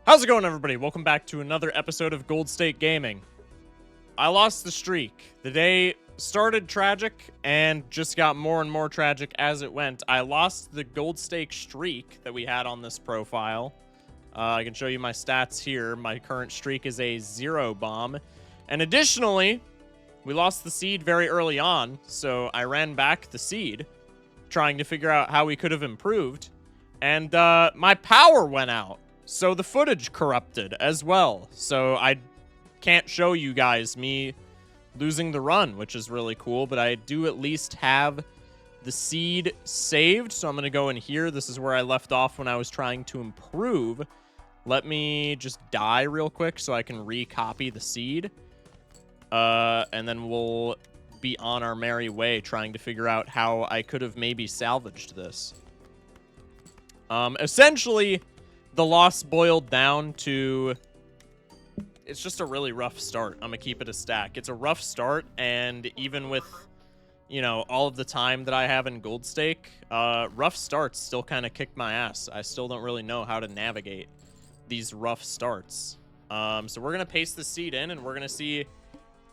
How's it going, everybody? Welcome back to another episode of Gold Stake Gaming. I lost the streak. The day started tragic and just got more and more tragic as it went. I lost the Gold Stake streak that we had on this profile. I can show you my stats here. My current streak is a 0 bomb. And additionally, we lost the seed very early on, so I ran back the seed, trying to figure out how we could have improved. And my power went out. So the footage corrupted as well. So I can't show you guys me losing the run, which is really cool. But I do at least have the seed saved. So I'm going to go in here. This is where I left off when I was trying to improve. Let me just die real quick so I can recopy the seed. And then we'll be on our merry way trying to figure out how I could have maybe salvaged this. Essentially, the loss boiled down to, it's just a really rough start. I'm gonna keep it a stack. It's a rough start, and even with, you know, all of the time that I have in Gold Stake, rough starts still kind of kick my ass. I still don't really know how to navigate these rough starts. So we're gonna paste the seed in, and we're gonna see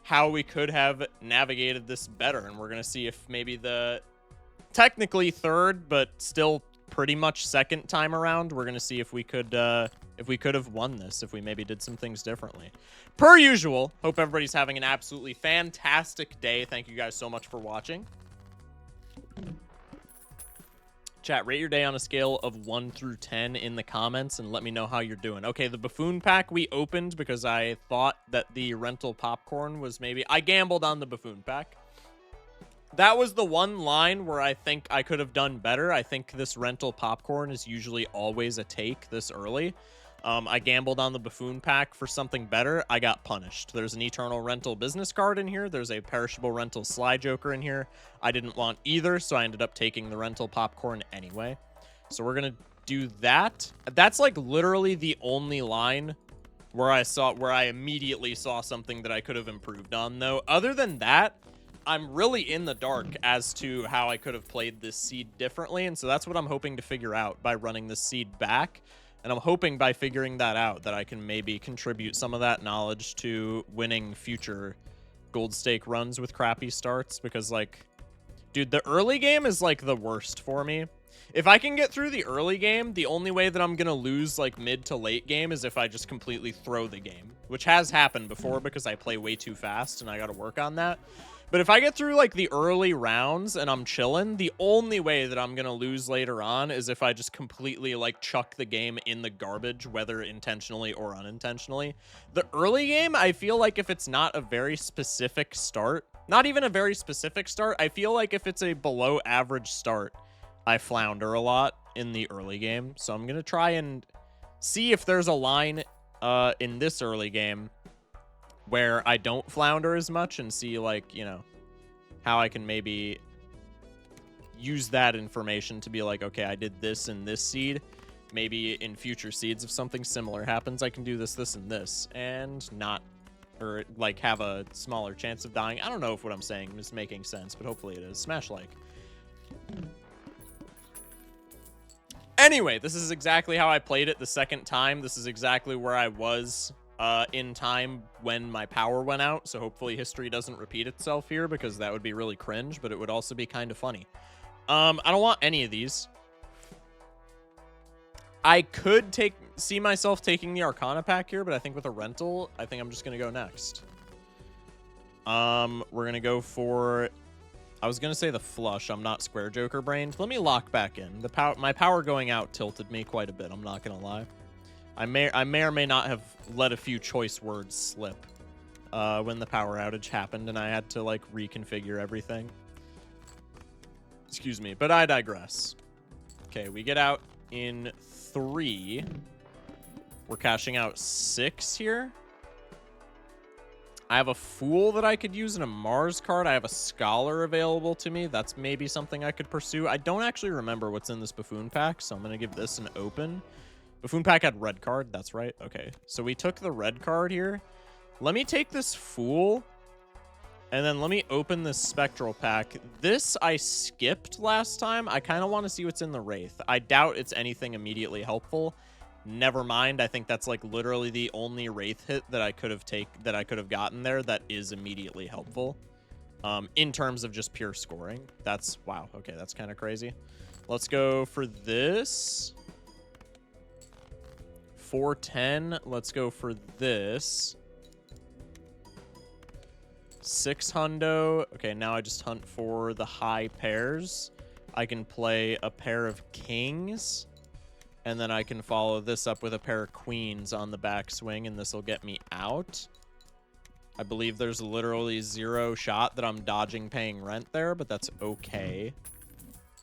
how we could have navigated this better, and we're gonna see if maybe the technically third, but still pretty much second time around, we're gonna see if we could have won this, if we maybe did some things differently. Per usual, hope everybody's having an absolutely fantastic day. Thank you guys so much for watching. Chat, rate your day on a scale of 1 through 10 in the comments and let me know how you're doing. Okay, the buffoon pack we opened because I thought that the rental popcorn was maybe, I gambled on the buffoon pack. That was the one line where I think I could have done better. I think this rental popcorn is usually always a take this early. I gambled on the buffoon pack for something better. I got punished. There's an eternal rental business card in here. There's a perishable rental sly joker in here. I didn't want either, so I ended up taking the rental popcorn anyway. So we're going to do that. That's like literally the only line where I immediately saw something that I could have improved on, though. Other than that, I'm really in the dark as to how I could have played this seed differently, and so that's what I'm hoping to figure out by running this seed back. And I'm hoping by figuring that out that I can maybe contribute some of that knowledge to winning future Gold Stake runs with crappy starts, because, like, dude, the early game is, like, the worst for me. If I can get through the early game, the only way that I'm gonna lose, like, mid to late game is if I just completely throw the game, which has happened before because I play way too fast, and I gotta work on that. But if I get through, like, the early rounds and I'm chilling, the only way that I'm going to lose later on is if I just completely, like, chuck the game in the garbage, whether intentionally or unintentionally. The early game, I feel like if it's not a very specific start, not even a very specific start, I feel like if it's a below average start, I flounder a lot in the early game. So I'm going to try and see if there's a line in this early game where I don't flounder as much, and see, like, you know, how I can maybe use that information to be like, okay, I did this in this seed. Maybe in future seeds, if something similar happens, I can do this, this, and this, and not, or, like, have a smaller chance of dying. I don't know if what I'm saying is making sense, but hopefully it is. Smash like. Anyway, this is exactly how I played it the second time. This is exactly where I was in time when my power went out, so hopefully history doesn't repeat itself here, because that would be really cringe, but it would also be kind of funny. I don't want any of these. I could see myself taking the Arcana pack here, but I think with a rental, I think I'm just gonna go next. We're gonna go for, I was gonna say the flush. I'm not square joker brained. Let me lock back in. My power going out tilted me quite a bit, I'm not gonna lie. I may or may not have let a few choice words slip when the power outage happened and I had to, like, reconfigure everything. Excuse me, but I digress. Okay, we get out in 3. We're cashing out 6 here. I have a Fool that I could use and a Mars card. I have a Scholar available to me. That's maybe something I could pursue. I don't actually remember what's in this Buffoon pack, so I'm going to give this an open. Buffoon pack had red card. That's right. Okay, so we took the red card here. Let me take this Fool, and then let me open this Spectral pack. This I skipped last time. I kind of want to see what's in the Wraith. I doubt it's anything immediately helpful. Never mind. I think that's like literally the only Wraith hit that I could have gotten there that is immediately helpful. In terms of just pure scoring. That's wow. Okay, that's kind of crazy. Let's go for this. 410. Let's go for this. 6 hundo. Okay, now I just hunt for the high pairs. I can play a pair of kings. And then I can follow this up with a pair of queens on the backswing, and this will get me out. I believe there's literally 0 shot that I'm dodging paying rent there, but that's okay.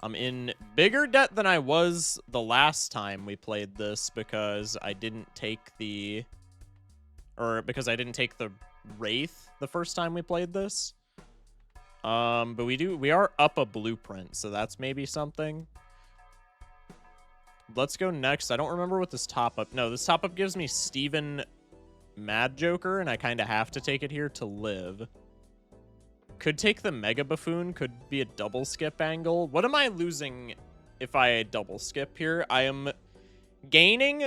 I'm in bigger debt than I was the last time we played this because I didn't take the... because I didn't take the Wraith the first time we played this. But we are up a blueprint, so that's maybe something. Let's go next. I don't remember what this top-up... No, this top-up gives me Steven Mad Joker, and I kind of have to take it here to live. Could take the Mega Buffoon. Could be a double skip angle. What am I losing if I double skip here? I am gaining...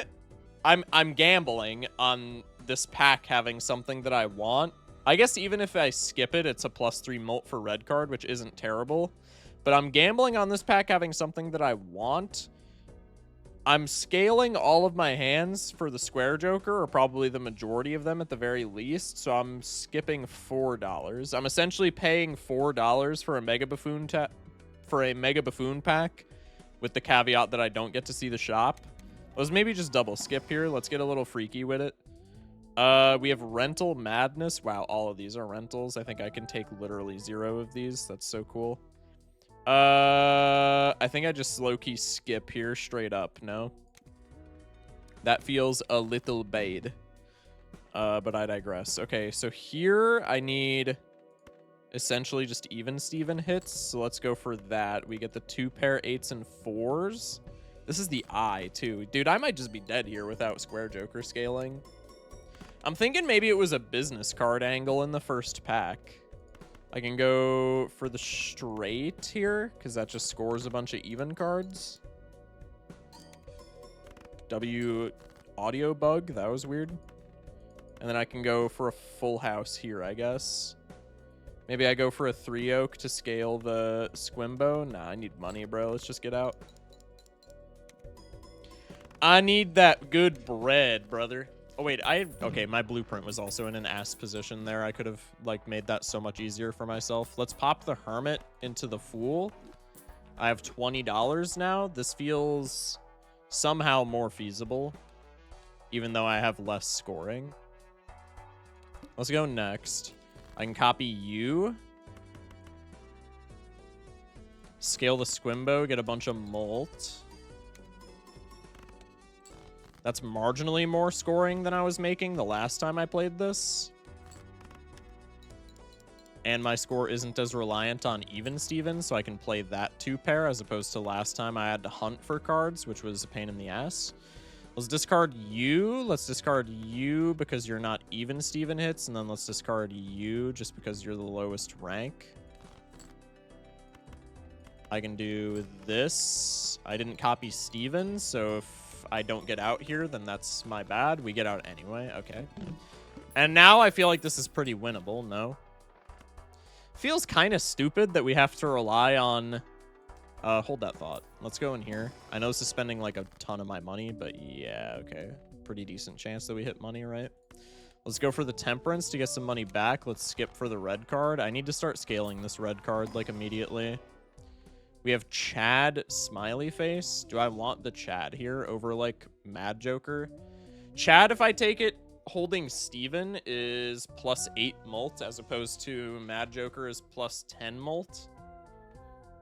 I'm gambling on this pack having something that I want. I guess even if I skip it, it's a +3 molt for red card, which isn't terrible. But I'm gambling on this pack having something that I want. I'm scaling all of my hands for the Square Joker, or probably the majority of them at the very least, so I'm skipping $4. I'm essentially paying $4 for a Mega Buffoon pack, with the caveat that I don't get to see the shop. Let's maybe just double skip here. Let's get a little freaky with it. We have Rental Madness. Wow, all of these are rentals. I think I can take literally 0 of these. That's so cool. I think I just low-key skip here straight up, no? That feels a little bad. But I digress. Okay, so here I need essentially just even Steven hits. So let's go for that. We get the 2 pair 8s and 4s. This is the eye, too. Dude, I might just be dead here without Square Joker scaling. I'm thinking maybe it was a business card angle in the first pack. I can go for the straight here, because that just scores a bunch of even cards. W audio bug, that was weird. And then I can go for a full house here, I guess. Maybe I go for a 3 oak to scale the Squimbo. Nah, I need money, bro. Let's just get out. I need that good bread, brother. Oh, wait, okay, my blueprint was also in an ass position there. I could have, like, made that so much easier for myself. Let's pop the Hermit into the Fool. I have $20 now. This feels somehow more feasible, even though I have less scoring. Let's go next. I can copy you. Scale the Squimbo, get a bunch of Molt. That's marginally more scoring than I was making the last time I played this. And my score isn't as reliant on even Steven, so I can play that 2 pair as opposed to last time I had to hunt for cards, which was a pain in the ass. Let's discard you. Let's discard you because you're not even Steven hits, and then let's discard you just because you're the lowest rank. I can do this. I didn't copy Steven, so if I don't get out here, then that's my bad. We get out anyway. Okay. And now I feel like this is pretty winnable. No? Feels kind of stupid that we have to rely on... hold that thought. Let's go in here. I know this is spending like a ton of my money, but yeah, okay. Pretty decent chance that we hit money, right? Let's go for the Temperance to get some money back. Let's skip for the red card. I need to start scaling this red card like immediately. We have Chad Smiley Face. Do I want the Chad here over, like, Mad Joker? Chad, if I take it, holding Steven is +8 molt, as opposed to Mad Joker is +10 molt.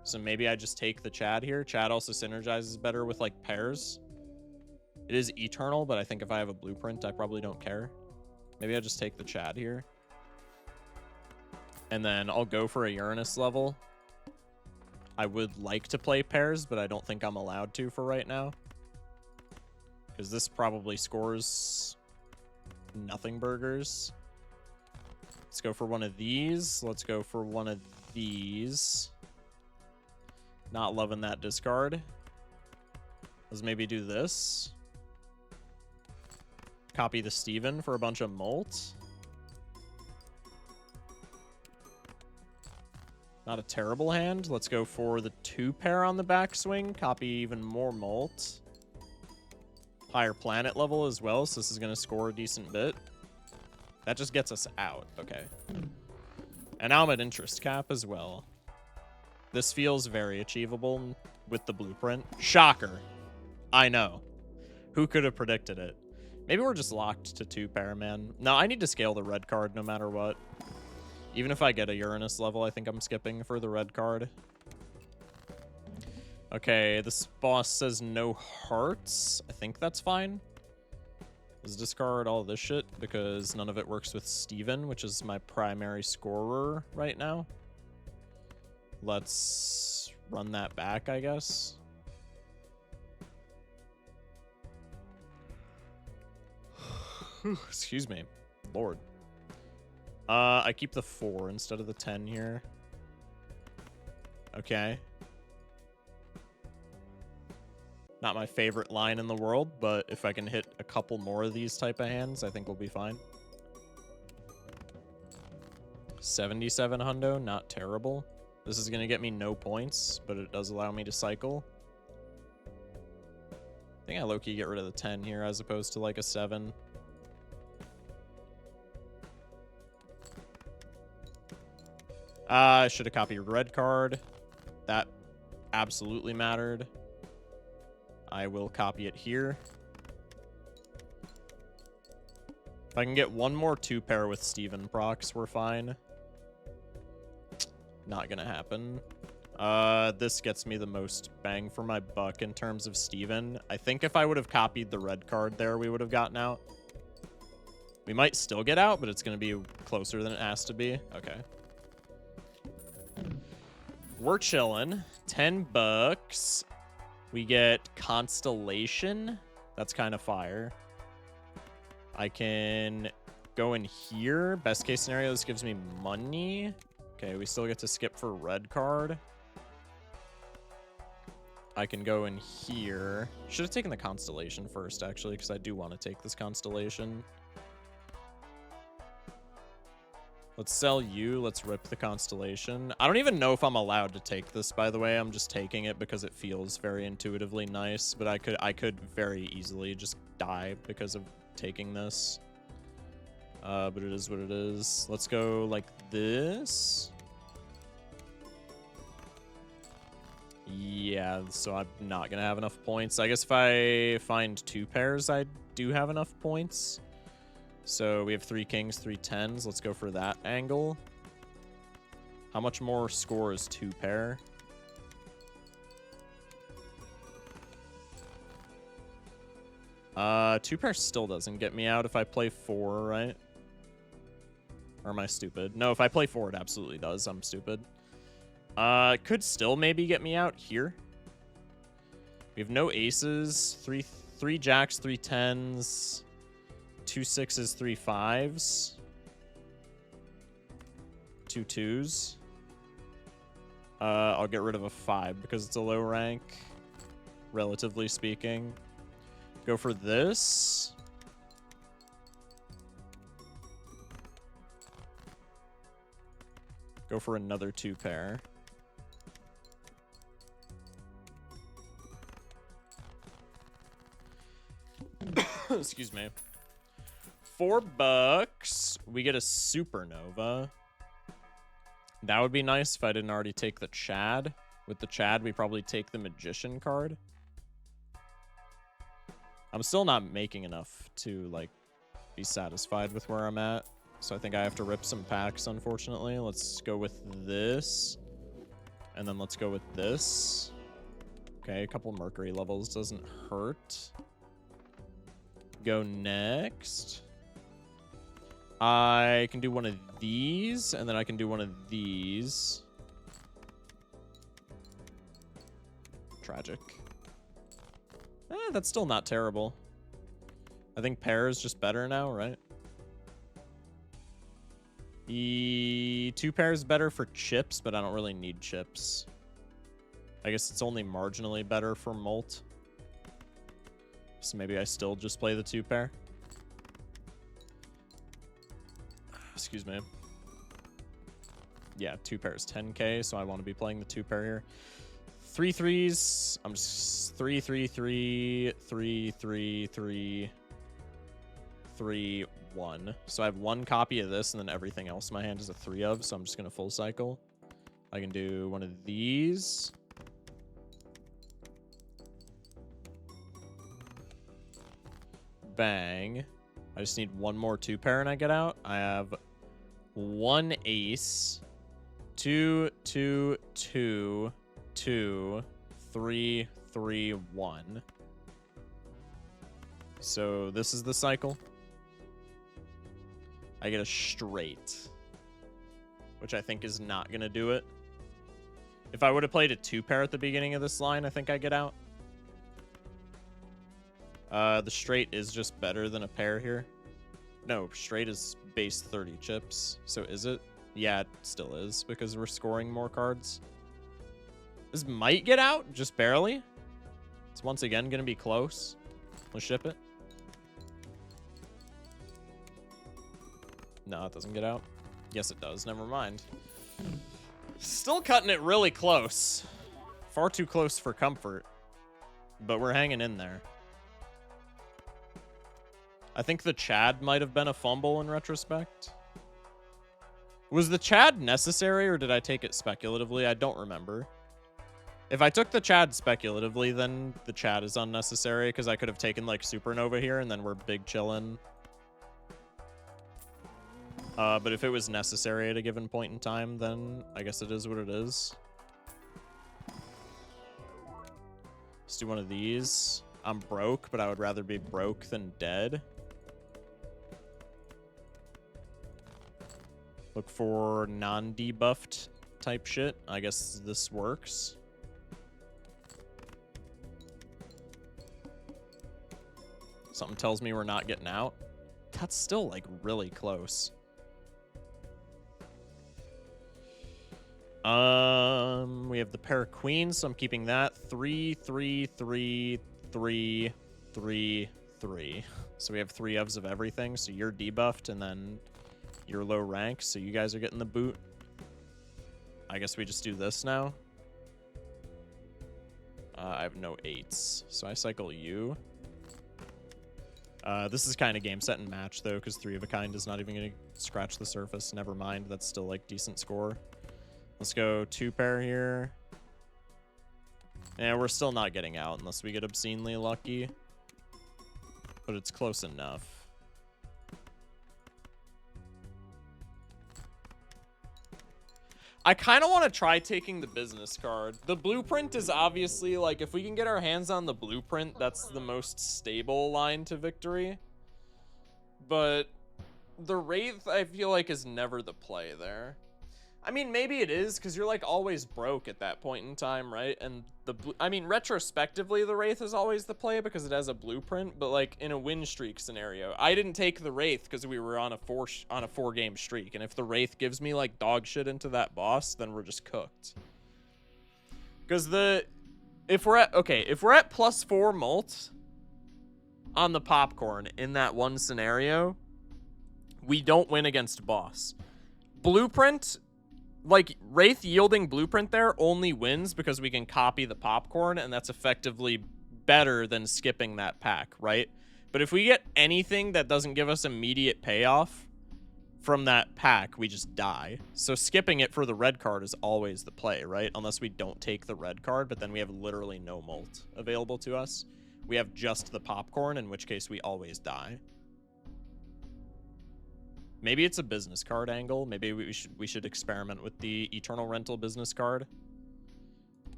So maybe I just take the Chad here. Chad also synergizes better with, like, pairs. It is Eternal, but I think if I have a blueprint, I probably don't care. Maybe I just take the Chad here. And then I'll go for a Uranus level. I would like to play pairs, but I don't think I'm allowed to for right now. Because this probably scores nothing burgers. Let's go for one of these. Let's go for one of these. Not loving that discard. Let's maybe do this. Copy the Steven for a bunch of Molt. Not a terrible hand. Let's go for the 2-pair on the backswing. Copy even more Molt. Higher planet level as well, so this is going to score a decent bit. That just gets us out. Okay. And now I'm at interest cap as well. This feels very achievable with the blueprint. Shocker. I know. Who could have predicted it? Maybe we're just locked to 2-pair, man. No, I need to scale the red card no matter what. Even if I get a Uranus level, I think I'm skipping for the red card. Okay, this boss says no hearts. I think that's fine. Let's discard all this shit because none of it works with Steven, which is my primary scorer right now. Let's run that back, I guess. Excuse me. Lord. I keep the 4 instead of the 10 here. Okay. Not my favorite line in the world, but if I can hit a couple more of these type of hands, I think we'll be fine. 77 hundo, not terrible. This is going to get me no points, but it does allow me to cycle. I think I low-key get rid of the 10 here as opposed to like a 7. I should have copied red card. That absolutely mattered. I will copy it here. If I can get one more 2-pair with Steven procs, we're fine. Not gonna happen. This gets me the most bang for my buck in terms of Steven. I think if I would have copied the red card there, we would have gotten out. We might still get out, but it's gonna be closer than it has to be. Okay. We're chilling. $10. We get Constellation. That's kind of fire. I can go in here. Best case scenario, this gives me money. Okay, we still get to skip for red card. I can go in here. Should have taken the Constellation first, actually, because I do want to take this Constellation. Let's sell you. Let's rip the Constellation. I don't even know if I'm allowed to take this, by the way. I'm just taking it because it feels very intuitively nice, but I could very easily just die because of taking this. But it is what it is. Let's go like this. Yeah, so I'm not gonna have enough points. I guess if I find 2 pairs, I do have enough points. So we have 3 kings, 3 10s. Let's go for that angle. How much more score is 2-pair? Two-pair still doesn't get me out if I play 4, right? Or am I stupid? No, if I play 4, it absolutely does. I'm stupid. Could still maybe get me out here. We have no aces. Three jacks, 3 10s. 2 6s, 3 5s. 2 2s. I'll get rid of a 5 because it's a low rank, relatively speaking. Go for this. Go for another 2-pair. Excuse me. $4. We get a supernova. That would be nice if I didn't already take the Chad. With the Chad, we probably take the Magician card. I'm still not making enough to, like, be satisfied with where I'm at. So I think I have to rip some packs, unfortunately. Let's go with this. And then let's go with this. Okay, a couple Mercury levels doesn't hurt. Go next. I can do one of these, and then I can do one of these. Tragic. That's still not terrible. I think pair is just better now, right? The 2-pair is better for chips, but I don't really need chips. I guess it's only marginally better for Molt. So maybe I still just play the 2-pair. Excuse me. Yeah, 2 pairs, 10k, so I want to be playing the 2 pair here. 3 threes. I'm just 3, 3, 3, 3, 3, 3, 3, 1. So I have 1 copy of this, and then everything else in my hand is a 3 of, so I'm just going to full cycle. I can do one of these. Bang. I just need 1 more 2 pair and I get out. I have 1 ace. 2, 2, 2, 2, 3, 3, 1. So this is the cycle. I get a straight, which I think is not going to do it. If I would have played a 2 pair at the beginning of this line, I think I get out. The straight is just better than a pair here. No, straight is base 30 chips. So is it? Yeah, it still is, because we're scoring more cards. This might get out, just barely. It's once again going to be close. Let's ship it. No, it doesn't get out. Yes, it does. Never mind. Still cutting it really close. Far too close for comfort. But we're hanging in there. I think the Chad might have been a fumble in retrospect. Was the Chad necessary, or did I take it speculatively? I don't remember. If I took the Chad speculatively, then the Chad is unnecessary, because I could have taken, like, Supernova here, and then we're big chillin'. But if it was necessary at a given point in time, then I guess it is what it is. Let's do one of these. I'm broke, but I would rather be broke than dead. Look for non-debuffed type shit. I guess this works. Something tells me we're not getting out. That's still, like, really close. We have the pair of queens, so I'm keeping that. 3, 3, 3, 3, 3, 3. So we have 3 ofs of everything. So you're debuffed, and then you're low rank, so you guys are getting the boot. I guess we just do this now. I have no 8s, so I cycle you. This is kind of game, set, and match, though, because 3 of a kind is not even going to scratch the surface. Never mind, that's still, like, decent score. Let's go 2 pair here. And we're still not getting out unless we get obscenely lucky. But it's close enough. I kind of want to try taking the business card. The blueprint is obviously, like, if we can get our hands on the blueprint, that's the most stable line to victory. But the Wraith, I feel like, is never the play there. I mean, maybe it is, because you're, like, always broke at that point in time, right? And I mean, retrospectively, the Wraith is always the play because it has a blueprint, but, like, in a win streak scenario, I didn't take the Wraith because we were on a 4-game streak, and if the Wraith gives me, like, dog shit into that boss, then we're just cooked. Because if we're at +4 mult on the popcorn in that one scenario, we don't win against boss. Blueprint, like, Wraith yielding blueprint there only wins because we can copy the popcorn, and that's effectively better than skipping that pack, right? But if we get anything that doesn't give us immediate payoff from that pack, we just die. So skipping it for the red card is always the play, right? Unless we don't take the red card, but then we have literally no mult available to us. We have just the popcorn, in which case we always die. Maybe it's a business card angle. Maybe we should experiment with the Eternal Rental business card.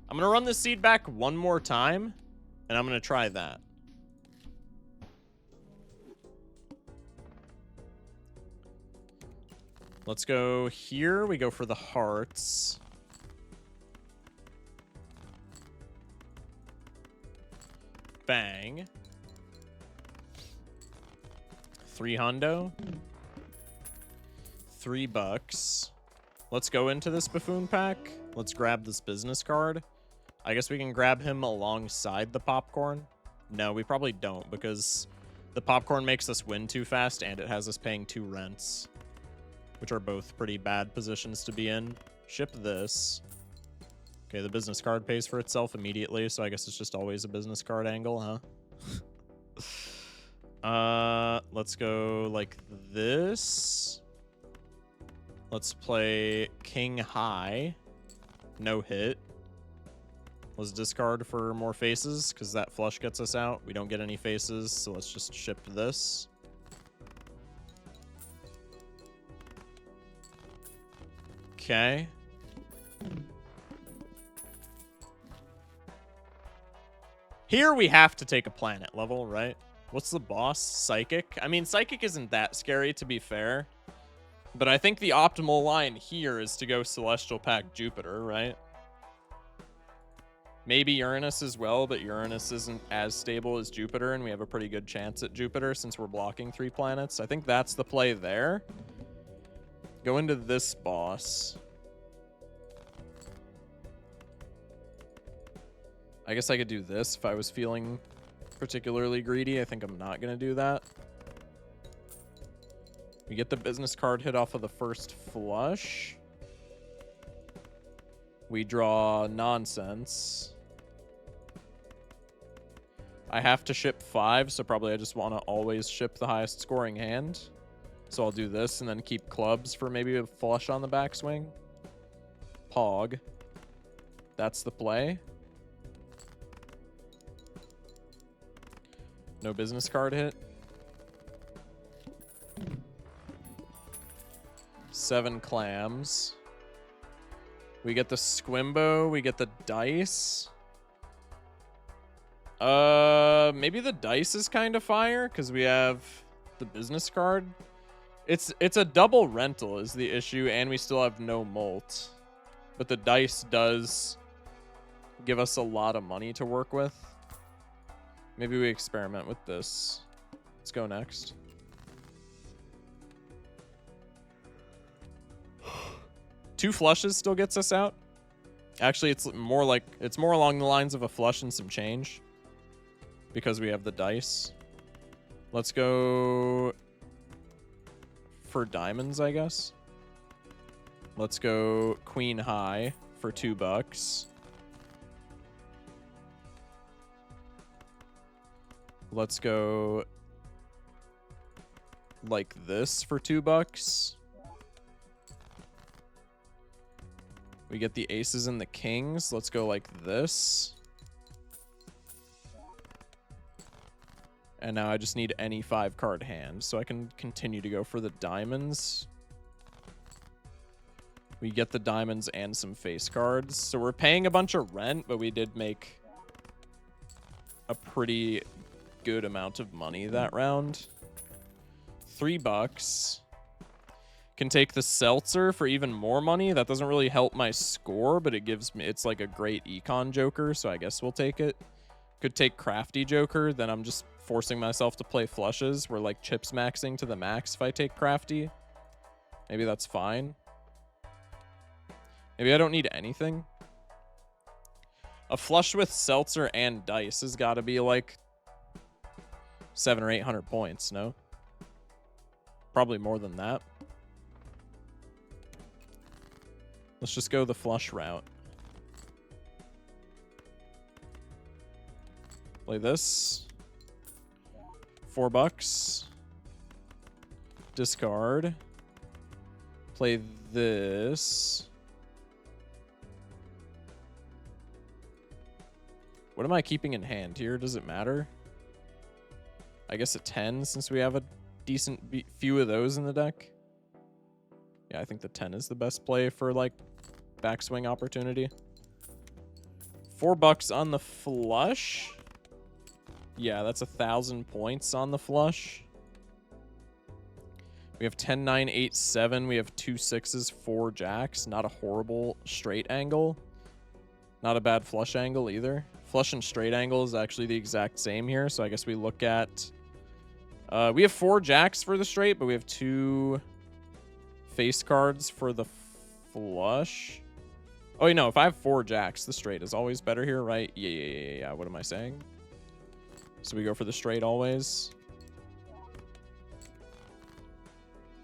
I'm going to run this seed back one more time, and I'm going to try that. Let's go here. We go for the hearts. Bang. 3 hundo. $3. Let's go into this buffoon pack. Let's grab this business card. I guess we can grab him alongside the popcorn. No, we probably don't, because the popcorn makes us win too fast and it has us paying 2 rents. which are both pretty bad positions to be in. Ship this. Okay, the business card pays for itself immediately, so I guess it's just always a business card angle, huh? Let's go like this. Let's play King High. No hit. Let's discard for more faces, because that flush gets us out. We don't get any faces, so let's just ship this. Okay. Here we have to take a planet level, right? What's the boss? Psychic? I mean, Psychic isn't that scary, to be fair. But I think the optimal line here is to go Celestial Pack Jupiter, right? Maybe Uranus as well, but Uranus isn't as stable as Jupiter, and we have a pretty good chance at Jupiter since we're blocking 3 planets. I think that's the play there. Go into this boss. I guess I could do this if I was feeling particularly greedy. I think I'm not going to do that. We get the business card hit off of the first flush. We draw nonsense. I have to ship 5, so probably I just want to always ship the highest scoring hand. So I'll do this and then keep clubs for maybe a flush on the backswing. Pog. That's the play. No business card hit. 7 clams. We get the Squimbo. We get the dice. Maybe the dice is kind of fire because we have the business card. It's a double rental is the issue, and we still have no molt. But the dice does give us a lot of money to work with. Maybe we experiment with this. Let's go next. Two flushes still gets us out. Actually, it's more along the lines of a flush and some change because we have the dice. Let's go for diamonds, I guess. Let's go Queen High for $2. Let's go like this for $2. We get the aces and the kings. Let's go like this. And now I just need any 5-card hand, so I can continue to go for the diamonds. We get the diamonds and some face cards. So we're paying a bunch of rent, but we did make a pretty good amount of money that round. $3. Can take the Seltzer for even more money. That doesn't really help my score, but it gives me, it's like a great econ joker, so I guess we'll take it. Could take Crafty Joker, then I'm just forcing myself to play flushes. We're like chips maxing to the max if I take Crafty. Maybe that's fine. Maybe I don't need anything. A flush with Seltzer and dice has got to be like 700 or 800 points, no? Probably more than that. Let's just go the flush route. Play this. $4. Discard. Play this. What am I keeping in hand here? Does it matter? I guess a 10 since we have a decent few of those in the deck. Yeah, I think the 10 is the best play for like backswing opportunity. $4 on the flush. Yeah, that's 1,000 points on the flush. We have 10, 9, 8, 7. We have 2 6s, 4 jacks. Not a horrible straight angle. Not a bad flush angle either. Flush and straight angle is actually the exact same here. So I guess we look at... we have 4 jacks for the straight, but we have 2 face cards for the flush. Oh, you know, if I have 4 jacks, the straight is always better here, right? Yeah. What am I saying? So we go for the straight always.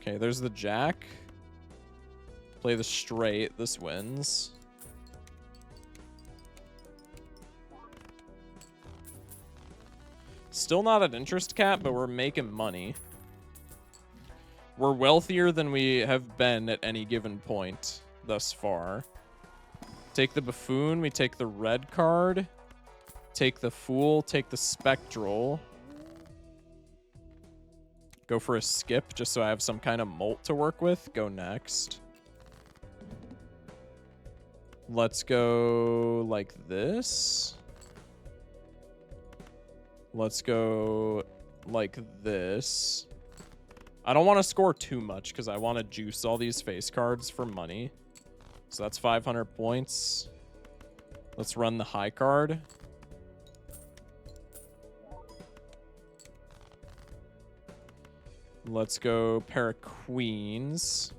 Okay, there's the jack. Play the straight. This wins. Still not at interest cap, but we're making money. We're wealthier than we have been at any given point thus far. Take the buffoon. We take the red card. Take the fool. Take the spectral. Go for a skip just so I have some kind of molt to work with. Go next. Let's go like this. Let's go like this. I don't want to score too much because I want to juice all these face cards for money. So that's 500 points. Let's run the high card. Let's go pair of queens.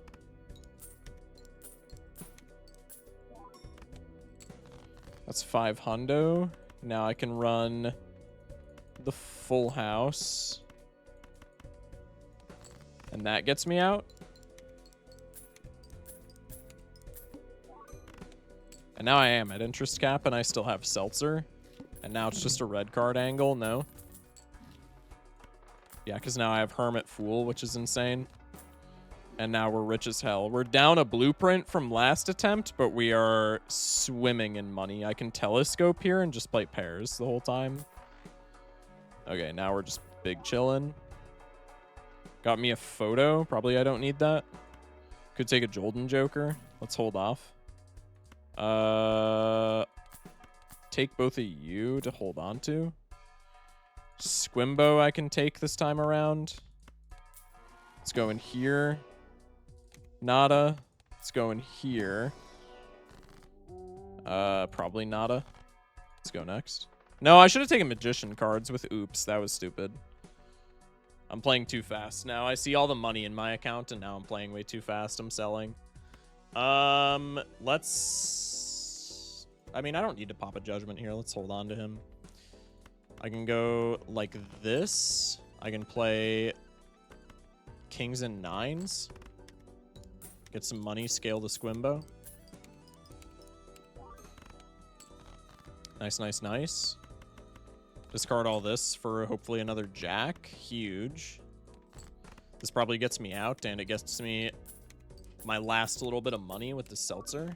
That's 500. Now I can run the full house. And that gets me out. And now I am at interest cap and I still have Seltzer. And now it's just a red card angle. No. Yeah, because now I have Hermit Fool, which is insane. And now we're rich as hell. We're down a blueprint from last attempt, but we are swimming in money. I can telescope here and just play pairs the whole time. Okay, now we're just big chillin'. Got me a photo. Probably I don't need that. Could take a Jolden Joker. Let's hold off. Take both of you to hold on to. Squimbo I can take this time around. Let's go in here. Nada. Let's go in here. Probably nada. Let's go next. No, I should have taken Magician cards with oops. That was stupid. I'm playing too fast now. I see all the money in my account, and now I'm playing way too fast. I'm selling. Let's... I mean, I don't need to pop a Judgment here. Let's hold on to him. I can go like this. I can play kings and nines. Get some money, scale the Squimbo. Nice, nice, nice. Discard all this for hopefully another jack. Huge. This probably gets me out, and it gets me my last little bit of money with the Seltzer.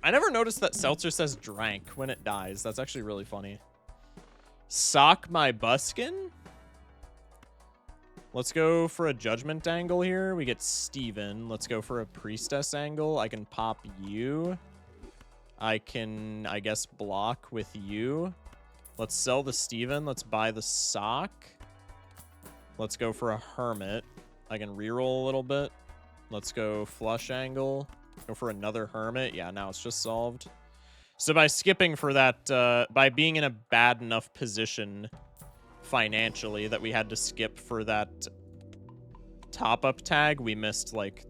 I never noticed that Seltzer says drank when it dies. That's actually really funny. Sock my buskin. Let's go for a Judgment angle here. We get Steven. Let's go for a Priestess angle. I can pop you. I can, I guess, block with you. Let's sell the Steven. Let's buy the sock. Let's go for a Hermit. I can reroll a little bit. Let's go flush angle. Go for another Hermit. Yeah, now it's just solved. So by skipping for that, by being in a bad enough position financially that we had to skip for that top-up tag, we missed like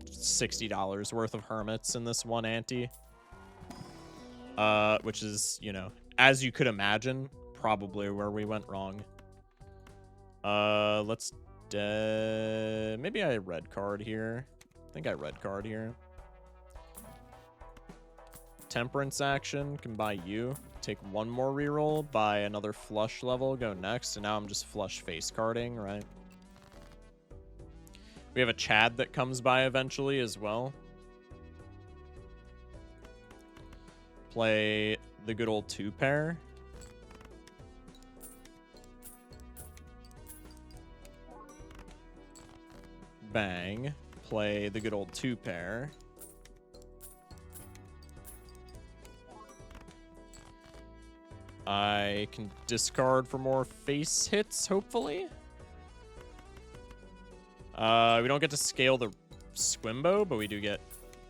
$60 worth of Hermits in this one ante. Which is, you know, as you could imagine, probably where we went wrong. Let's maybe I red card here. I think I red card here. Temperance action, can buy you. Take one more reroll, buy another flush level, go next, and now I'm just flush face carding, right? We have a Chad that comes by eventually as well. Play the good old 2-pair. Bang. Play the good old 2-pair. I can discard for more face hits, hopefully. We don't get to scale the Squimbo, but we do get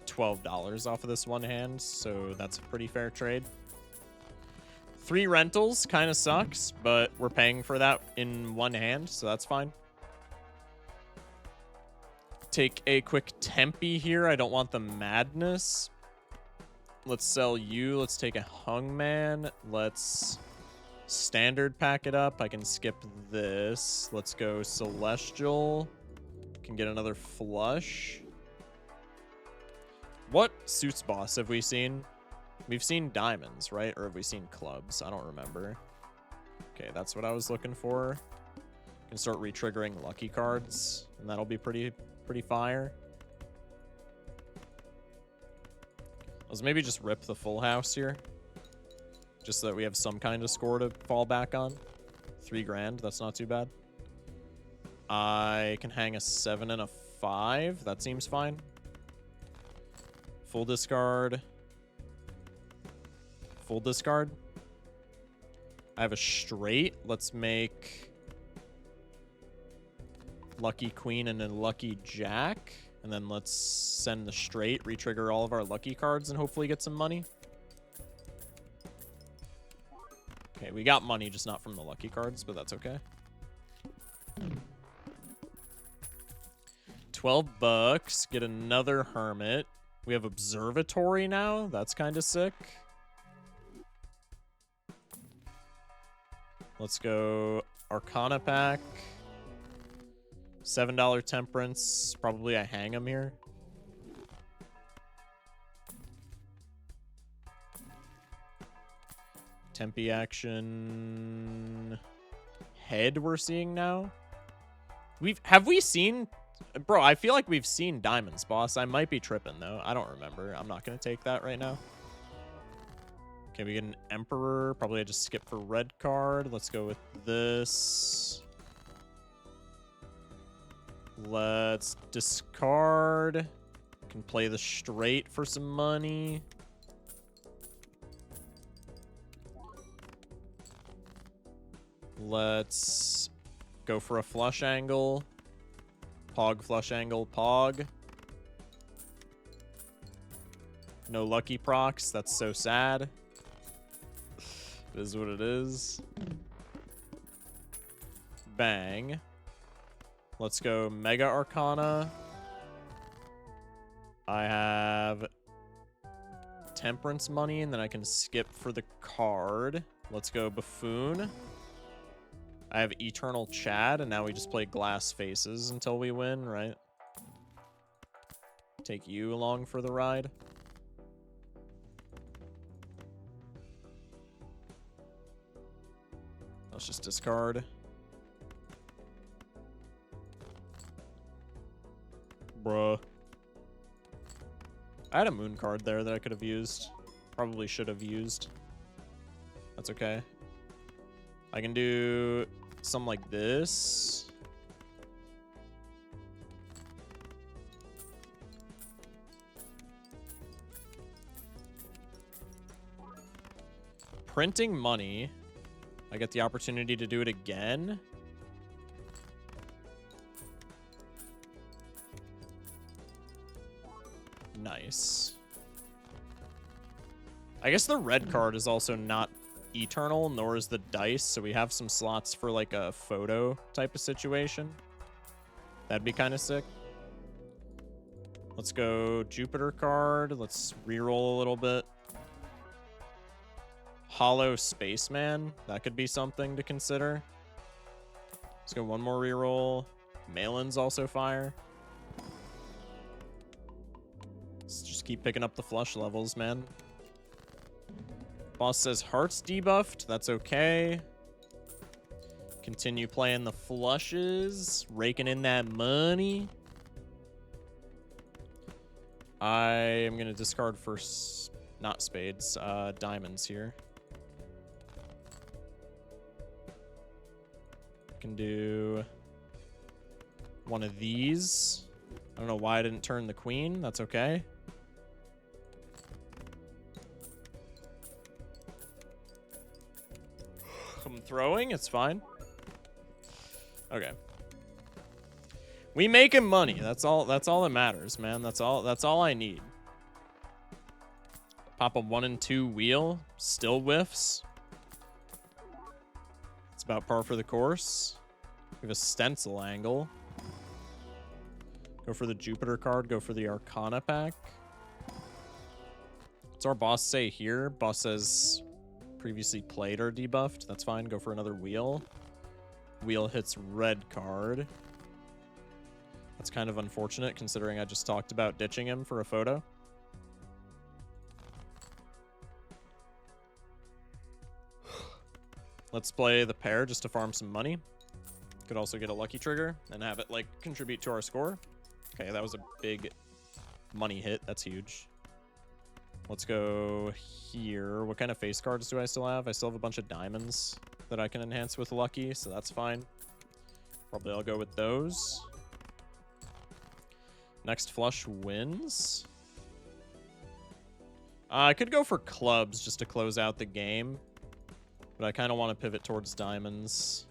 $12 off of this one hand, so that's a pretty fair trade. 3 rentals kind of sucks, but we're paying for that in one hand, so that's fine. Take a quick Tempe here. I don't want the madness. Let's sell you. Let's take a Hungman. Let's standard pack it up. I can skip this. Let's go Celestial. Can get another flush. What suits boss have we seen? We've seen diamonds, right? Or have we seen clubs? I don't remember. Okay, that's what I was looking for. Can start re-triggering lucky cards, and that'll be pretty fire. Let's maybe just rip the full house here, just so that we have some kind of score to fall back on. 3 grand, that's not too bad. I can hang a 7 and a 5. That seems fine. Full discard. Full discard. I have a straight. Let's make lucky queen and a lucky jack. And then let's send the straight, retrigger all of our lucky cards, and hopefully get some money. Okay, we got money, just not from the lucky cards, but that's okay. 12 bucks. Get another hermit. We have observatory now. That's kind of sick. Let's go Arcana pack. $7 temperance. Probably I hang him here. Tempe action. Head we're seeing now. Have we seen, bro, I feel like we've seen diamonds, boss. I might be tripping though. I don't remember. I'm not gonna take that right now. Okay, we get an emperor. Probably I just skip for red card. Let's go with this. Let's discard. Can play the straight for some money. Let's go for a flush angle. Pog, flush angle, pog. No lucky procs. That's so sad. It is what it is. Bang. Let's go Mega Arcana. I have Temperance money, and then I can skip for the card. Let's go Buffoon. I have Eternal Chad, and now we just play Glass Faces until we win, right? Take you along for the ride. Let's just discard. Bruh. I had a moon card there that I could have used. Probably should have used. That's okay. I can do something like this. Printing money. I get the opportunity to do it again. Nice. I guess the red card is also not eternal, nor is the dice, so we have some slots for like a photo type of situation. That'd be kind of sick. Let's go Jupiter card. Let's reroll a little bit. Hollow Spaceman. That could be something to consider. Let's go one more reroll. Malin's also fire. Let's just keep picking up the flush levels, man. Boss says hearts debuffed. That's okay. Continue playing the flushes. Raking in that money. I am going to discard for not spades, diamonds here. Can do one of these. I don't know why I didn't turn the queen. That's okay. I'm throwing. It's fine. Okay. We making money. That's all that matters, man. That's all I need. Pop a 1 and 2 wheel. Still whiffs. It's about par for the course. We have a stencil angle. Go for the Jupiter card. Go for the Arcana pack. What's our boss say here? Boss says previously played or debuffed. That's fine. Go for another wheel. Wheel hits red card. A It's kind of unfortunate considering I just talked about ditching him for a photo. Let's play the pair just to farm some money. Could also get a lucky trigger and have it, like, contribute to our score. Okay, that was a big money hit. That's huge. Let's go here. What kind of face cards do I still have? I still have a bunch of diamonds that I can enhance with lucky, so that's fine. Probably I'll go with those. Next flush wins. I could go for clubs just to close out the game, but I kind of want to pivot towards diamonds.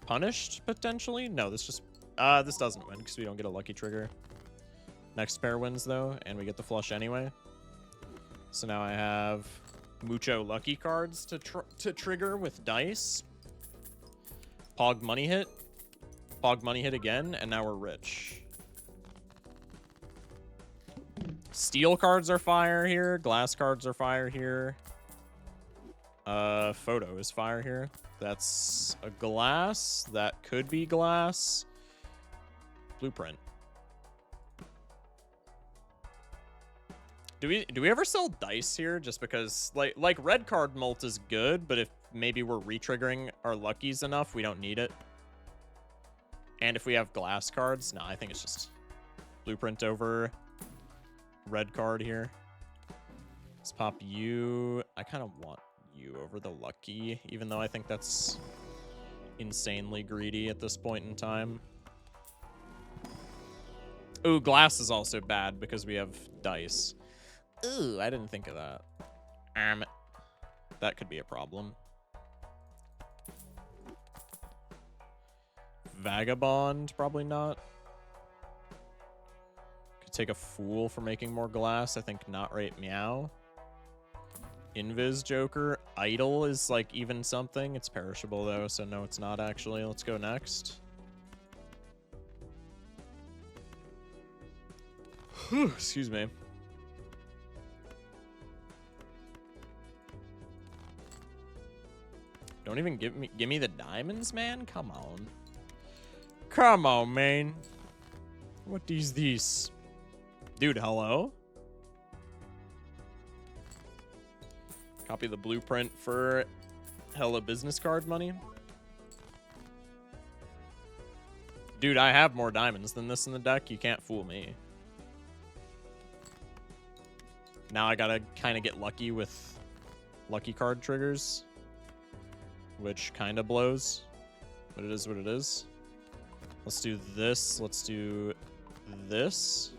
Punished, potentially? No, this just... this doesn't win because we don't get a lucky trigger. Next pair wins, though, and we get the flush anyway. So now I have mucho lucky cards to trigger with dice. Pog money hit. Pog money hit again, and now we're rich. Steel cards are fire here. Glass cards are fire here. Photo is fire here. That's a glass. That could be glass. Blueprint. Do we ever sell dice here? Just because like red card molt is good, but if maybe we're re-triggering our luckies enough, we don't need it. And if we have glass cards, no, I think it's just blueprint over red card here. Let's pop you. I kind of want you over the lucky, even though I think that's insanely greedy at this point in time. Ooh, glass is also bad because we have dice. Ooh, I didn't think of that. That could be a problem. Vagabond, probably not. Could take a fool for making more glass. I think not right meow. Invis Joker. Idle is like even something. It's perishable though, so no, it's not actually. Let's go next. Excuse me. Don't even give me the diamonds, man. Come on. Come on, man. What is these? Dude, hello? Copy the blueprint for hella business card money. Dude, I have more diamonds than this in the deck. You can't fool me. Now I gotta kind of get lucky with lucky card triggers, which kind of blows, but it is what it is. Let's do this. Let's do this.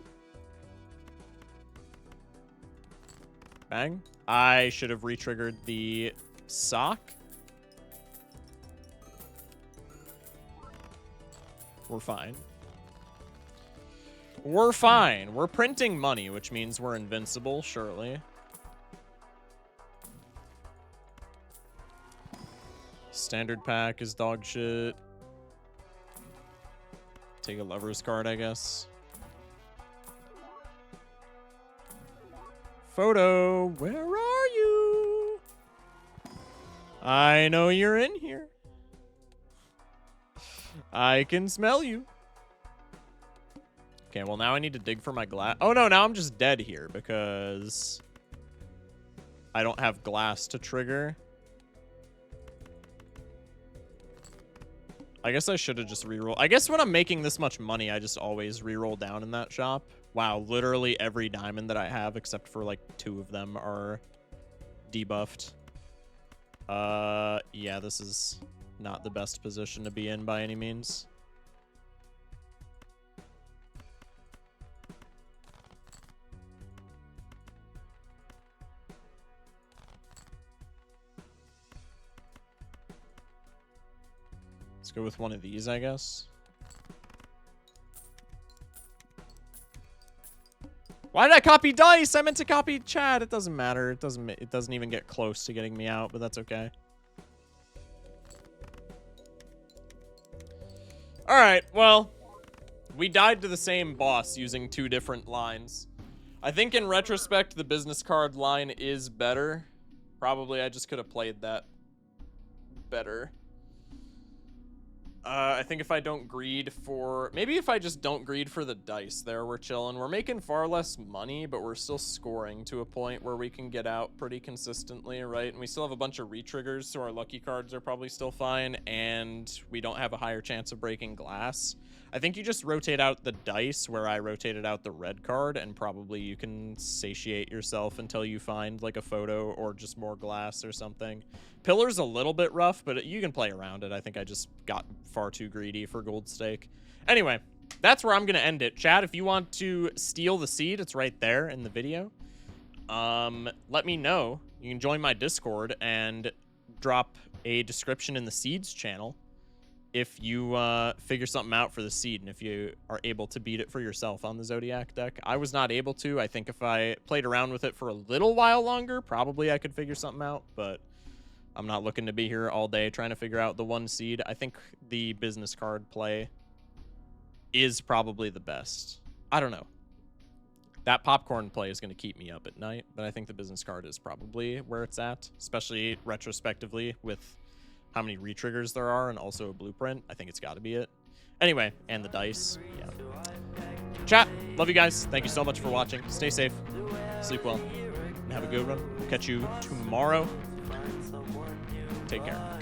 Bang. I should have re-triggered the sock. We're fine. We're fine. We're printing money, which means we're invincible, surely. Standard pack is dog shit. Take a lover's card, I guess. Photo, where are you? I know you're in here. I can smell you. Okay, well now I need to dig for my glass. Oh no, now I'm just dead here because I don't have glass to trigger. I guess I should have just rerolled. I guess when I'm making this much money, I just always reroll down in that shop. Wow, literally every diamond that I have, except for like 2 of them, are debuffed. Yeah, this is not the best position to be in by any means. Let's go with one of these, I guess. Why did I copy dice? I meant to copy chat. It doesn't matter. It doesn't even get close to getting me out, but that's okay. All right, well, we died to the same boss using 2 different lines. I think in retrospect, the business card line is better. Probably I just could have played that better. I think if I don't greed for... Maybe if I just don't greed for the dice there, we're chilling. We're making far less money, but we're still scoring to a point where we can get out pretty consistently, right? And we still have a bunch of re-triggers, so our lucky cards are probably still fine, and we don't have a higher chance of breaking glass. I think you just rotate out the dice where I rotated out the red card, and probably you can satiate yourself until you find like a photo or just more glass or something. Pillar's a little bit rough, but you can play around it. I think I just got far too greedy for gold stake. Anyway, that's where I'm going to end it. Chat, if you want to steal the seed, it's right there in the video. Let me know. You can join my Discord and drop a description in the seeds channel if you figure something out for the seed and if you are able to beat it for yourself on the Zodiac deck. I was not able to. I think if I played around with it for a little while longer, probably I could figure something out, but I'm not looking to be here all day trying to figure out the one seed. I think the business card play is probably the best. I don't know. That popcorn play is going to keep me up at night, but I think the business card is probably where it's at, especially retrospectively with how many re-triggers there are and also a blueprint. I think it's got to be it. Anyway, and the dice. Yeah. Chat, love you guys. Thank you so much for watching. Stay safe, sleep well, and have a good one. We'll catch you tomorrow. Take care.